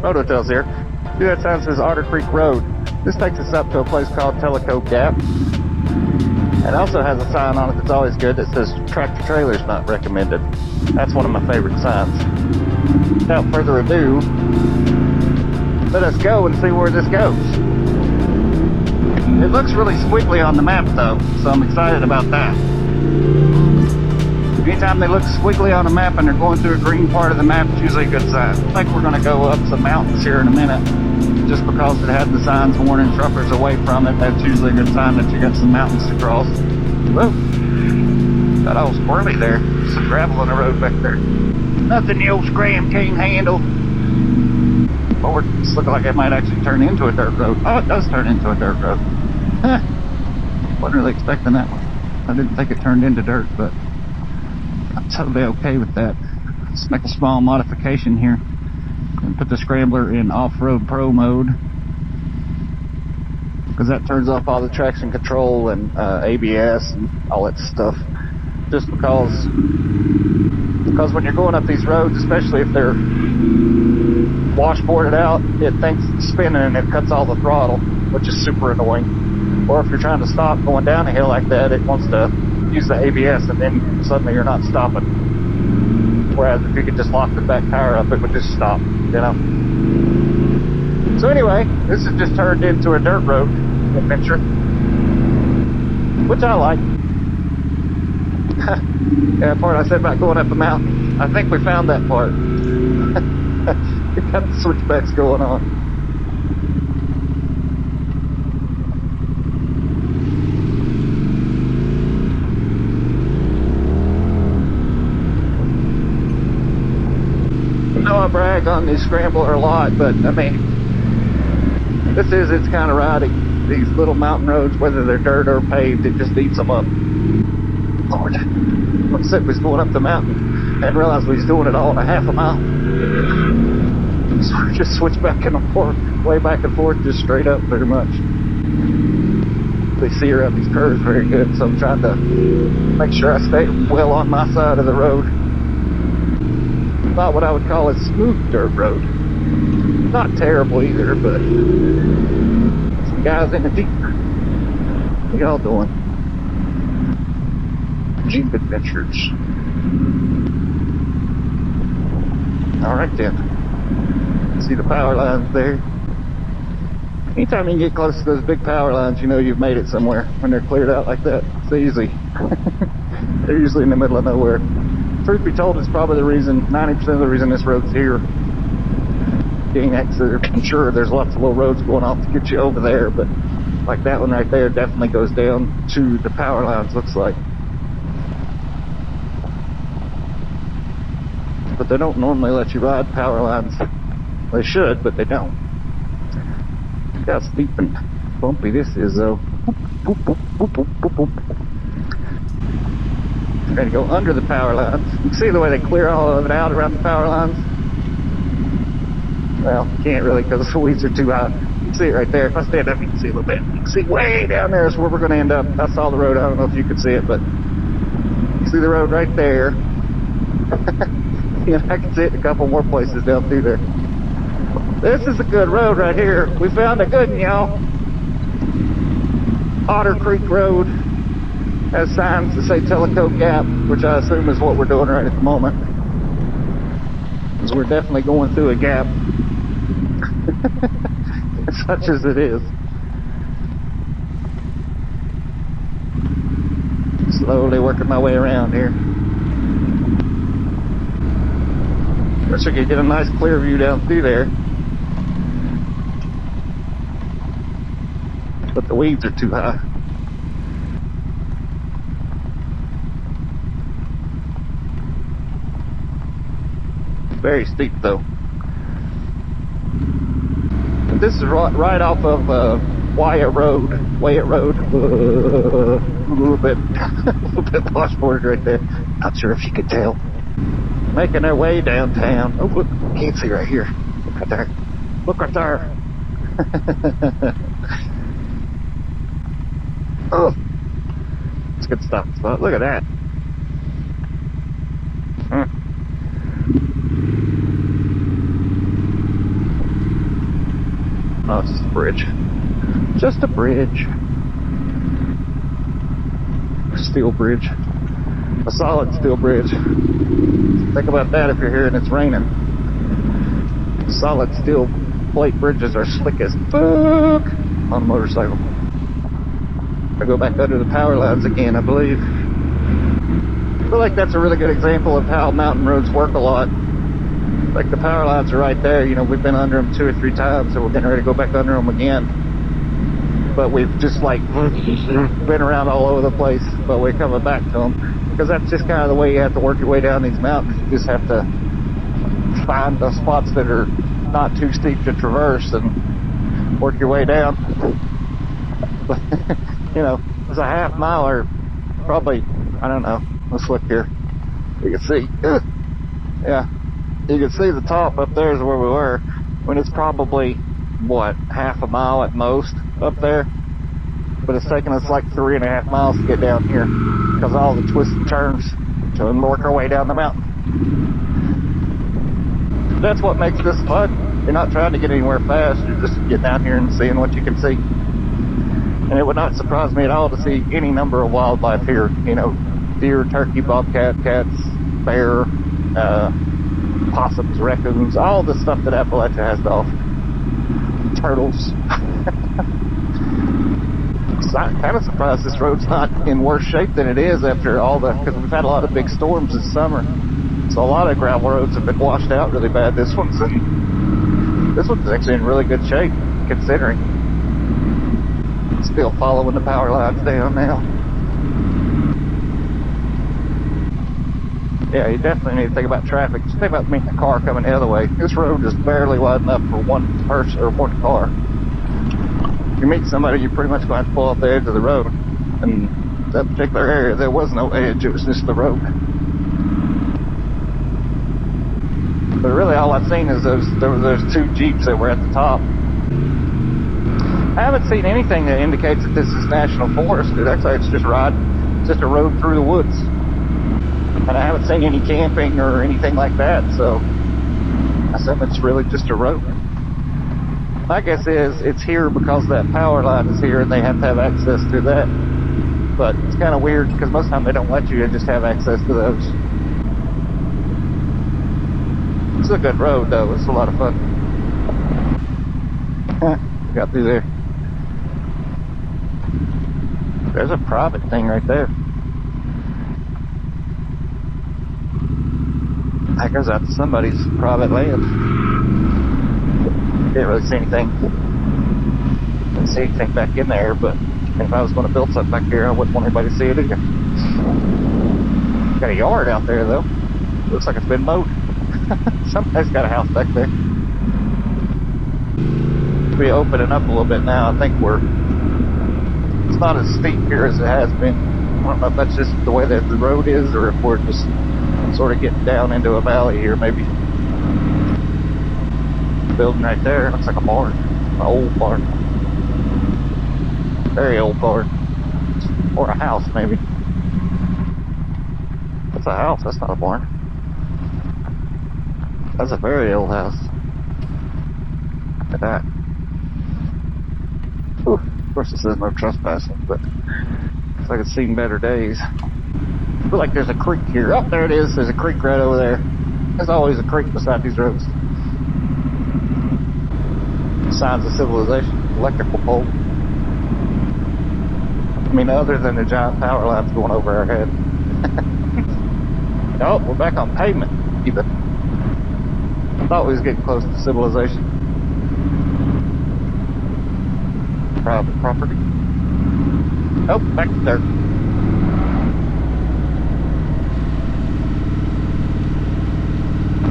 MotoTales here. See that sign says Otter Creek Road. This takes us up to a place called Tellico Gap. It also has a sign on it that's always good that says tractor trailers not recommended. That's one of my favorite signs. Without further ado, let us go and see where this goes. It looks really squiggly on the map though, so I'm excited about that. Anytime they look squiggly on a map and they're going through a green part of the map, it's usually a good sign. I think we're going to go up some mountains here in a minute. Just because it had the signs warning truckers away from it, that's usually a good sign that you got some mountains to cross. Whoa, got all squirrely there. Some gravel on the road back there. Nothing the old Scram can't handle. Lord, it's looking like it might actually turn into a dirt road. Oh, it does turn into a dirt road. Huh. Wasn't really expecting that one. I didn't think it turned into dirt, but I'm totally okay with that. Let's make a small modification here and put the Scrambler in off-road pro mode, because that turns off all the traction control and ABS and all that stuff. Just because when you're going up these roads, especially if they're washboarded out, it thinks it's spinning and it cuts all the throttle, which is super annoying. Or if you're trying to stop going down a hill like that, it wants to use the ABS and then suddenly you're not stopping. Whereas if you could just lock the back tire up, it would just stop, you know. So anyway, this has just turned into a dirt road adventure, which I like. Yeah, the part I said about going up a mountain, I think we found that part. We got the switchbacks going on. I know I brag on the Scrambler a lot, but I mean, this is its kind of riding. These little mountain roads, whether they're dirt or paved, it just eats them up. Lord, I said we was going up the mountain and realized we was doing it all in a half a mile. So I just switched back and forth, way back and forth, just straight up pretty much. They see around these curves very good, so I'm trying to make sure I stay well on my side of the road. Not what I would call a smooth dirt road. Not terrible either, but some guys in the Jeep. What y'all doing? Jeep adventures. Alright then. See the power lines there. Anytime you get close to those big power lines, you know you've made it somewhere. When they're cleared out like that, it's easy. They're usually in the middle of nowhere. Truth be told, it's probably the reason, 90% of the reason this road's here. Being accident, I'm sure there's lots of little roads going off to get you over there, but like that one right there definitely goes down to the power lines, looks like. But they don't normally let you ride power lines. They should, but they don't. Look how steep and bumpy this is, though. Boop, boop, boop, boop, boop, boop. We're going to go under the power lines. You can see the way they clear all of it out around the power lines. Well, you can't really because the weeds are too high. You can see it right there. If I stand up, you can see a little bit. You can see way down there is where we're going to end up. I saw the road. I don't know if you can see it, but you see the road right there. And I can see it in a couple more places down through there. This is a good road right here. We found a good one, y'all. Otter Creek Road has signs that say Tellico Gap, which I assume is what we're doing right at the moment. Because we're definitely going through a gap. Such as it is. Slowly working my way around here. Guess I could get a nice clear view down through there. But the weeds are too high. Very steep though. This is right off of Wayah Road. Wayah Road. A little bit washboarded right there. Not sure if you could tell. Making their way downtown. Oh look, can't see right here. Look right there. Look right there. Oh, it's a good stop spot. Look at that. Oh, it's just a bridge. Just a bridge. Steel bridge. A solid steel bridge. Think about that if you're here and it's raining. Solid steel plate bridges are slick as fuck on a motorcycle. I go back under the power lines again, I believe. I feel like that's a really good example of how mountain roads work a lot. Like the power lines are right there, you know, we've been under them 2 or 3 times, and we're getting ready to go back under them again. But we've just like been around all over the place, but we're coming back to them. Because that's just kind of the way you have to work your way down these mountains. You just have to find the spots that are not too steep to traverse and work your way down. But, you know, it's a half mile or probably, I don't know, let's look here. You can see, yeah, you can see the top up there is where we were, when it's probably, what, half a mile at most up there. But it's taken us like 3.5 miles to get down here because of all the twists and turns to work our way down the mountain. That's what makes this fun. You're not trying to get anywhere fast, you're just getting down here and seeing what you can see. And it would not surprise me at all to see any number of wildlife here. You know, deer, turkey, bobcat, cats, bear, possums, raccoons, all the stuff that Appalachia has to offer. Turtles. I'm kind of surprised this road's not in worse shape than it is after all the, because we've had a lot of big storms this summer. So a lot of gravel roads have been washed out really bad. This one's actually in really good shape, considering. Still following the power lines down now. Yeah, you definitely need to think about traffic. Just think about meeting a car coming the other way. This road is barely wide enough for one person or one car. If you meet somebody, you're pretty much going to pull off the edge of the road. And that particular area, there was no edge, it was just the road. But really all I've seen is those 2 Jeeps that were at the top. I haven't seen anything that indicates that this is national forest. It's just a road through the woods. And I haven't seen any camping or anything like that, so I assume it's really just a road. My guess is it's here because that power line is here and they have to have access to that. But it's kind of weird because most of the time they don't let you just have access to those. It's a good road though, it's a lot of fun. Got through there. There's a private thing right there. That goes out to somebody's private land. Didn't really see anything. Didn't see anything back in there, but if I was going to build something back here, I wouldn't want anybody to see it either. Got a yard out there though. Looks like it's been mowed. Somebody's got a house back there. We're opening up a little bit now. I think it's not as steep here as it has been. I don't know if that's just the way that the road is or if we're just sort of getting down into a valley here maybe. Building right there, looks like a barn. An old barn. Very old barn. Or a house maybe. That's a house, that's not a barn. That's a very old house. Look at that. Whew. Of course it says no trespassing, but looks like it's seen better days. I feel like there's a creek here. Oh, there it is. There's a creek right over there. There's always a creek beside these roads. Signs of civilization. Electrical pole. I mean, other than the giant power lines going over our head. Oh, we're back on pavement, even. I thought we was getting close to civilization. Private property. Oh, back to dirt.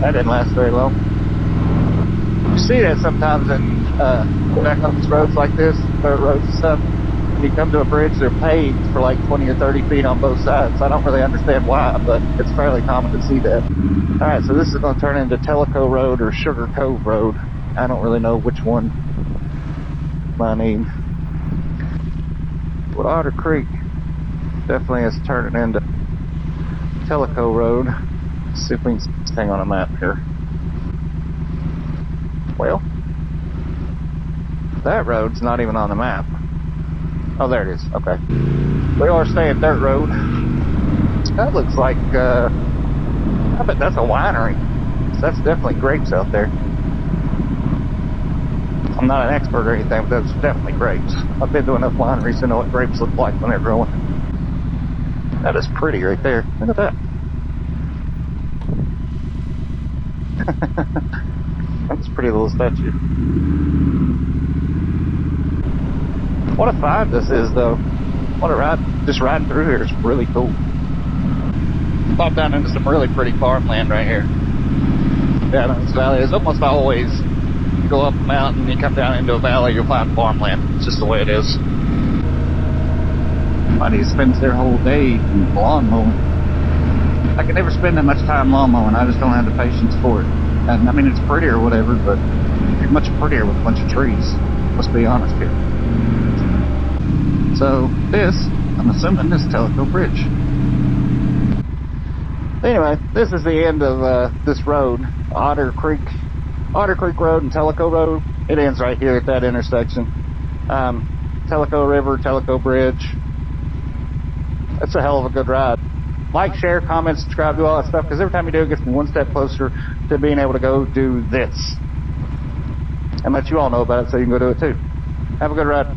That didn't last very long. You see that sometimes in back on these roads like this, dirt roads and stuff. When you come to a bridge, they're paved for like 20 or 30 feet on both sides. I don't really understand why, but it's fairly common to see that. Alright, so this is going to turn into Tellico Road or Sugar Cove Road. I don't really know which one I need. But Otter Creek definitely is turning into Tellico Road. Let's see if we can see this thing on a map here. Well, That road's not even on the map. Oh, there it is. Okay. We are staying dirt road. That looks like, I bet that's a winery. So that's definitely grapes out there. I'm not an expert or anything, but that's definitely grapes. I've been to enough wineries to know what grapes look like when they're growing. That is pretty right there. Look at that. That's a pretty little statue. What a find this is, though. What a ride. Just riding through here is really cool. Pop down into some really pretty farmland right here. Down in this valley. It's almost always, you go up a mountain, you come down into a valley, you'll find farmland. It's just the way it is. Somebody spends their whole day lawn mowing. I can never spend that much time lawn mowing. I just don't have the patience for it. And I mean, it's pretty or whatever, but it's much prettier with a bunch of trees. Let's be honest here. So this, I'm assuming this is Tellico Bridge. Anyway, this is the end of this road, Otter Creek Road and Tellico Road. It ends right here at that intersection. Tellico River, Tellico Bridge. That's a hell of a good ride. Like, share, comment, subscribe, do all that stuff, because every time you do, it gets me one step closer to being able to go do this. And let you all know about it so you can go do it too. Have a good ride.